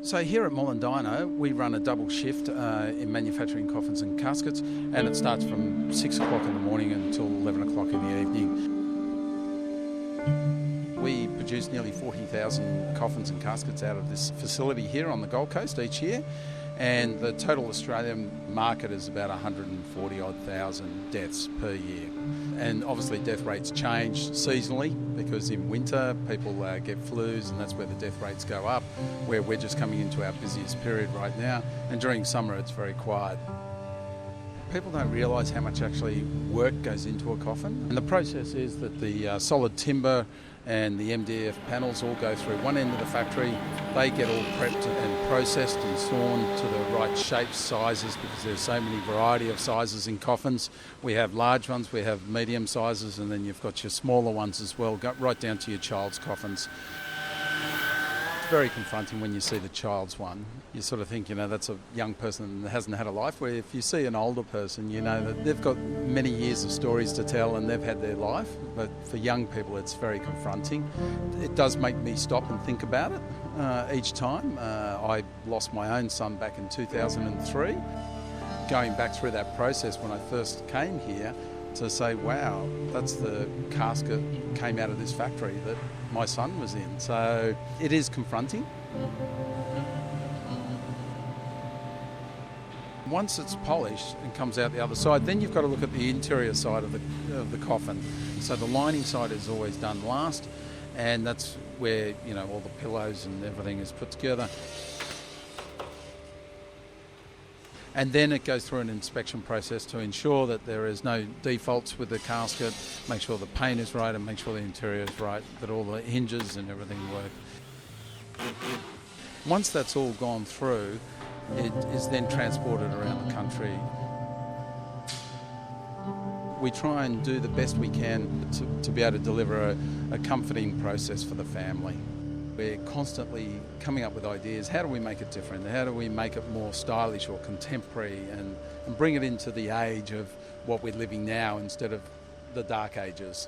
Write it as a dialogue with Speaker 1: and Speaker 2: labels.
Speaker 1: So here at Molandino, we run a double shift in manufacturing coffins and caskets, and it starts from 6 o'clock in the morning until 11 o'clock in the evening. We produce nearly 40,000 coffins and caskets out of this facility here on the Gold Coast each year, and the total Australian market is about 140,000 deaths per year. And obviously death rates change seasonally because in winter people get flus, and that's where the death rates go up, where we're just coming into our busiest period right now, and during summer it's very quiet. People don't realise how much actually work goes into a coffin, and the process is that the solid timber and the MDF panels all go through one end of the factory. They get all prepped and processed and sawn to the right shapes, sizes, because there's so many variety of sizes in coffins. We have large ones, we have medium sizes, and then you've got your smaller ones as well, right down to your child's coffins. It's very confronting when you see the child's one. You sort of think, that's a young person that hasn't had a life, where if you see an older person, you know that they've got many years of stories to tell and they've had their life. But for young people, it's very confronting. It does make me stop and think about it each time. I lost my own son back in 2003. Going back through that process when I first came here, to say, wow, that's the casket came out of this factory that my son was in. So it is confronting. Once it's polished and comes out the other side, then you've got to look at the interior side of the coffin. So the lining side is always done last, and that's where all the pillows and everything is put together. And then it goes through an inspection process to ensure that there is no defaults with the casket, make sure the paint is right and make sure the interior is right, that all the hinges and everything work. Once that's all gone through, it is then transported around the country. We try and do the best we can to be able to deliver a comforting process for the family. We're constantly coming up with ideas. How do we make it different? How do we make it more stylish or contemporary and bring it into the age of what we're living now instead of the dark ages?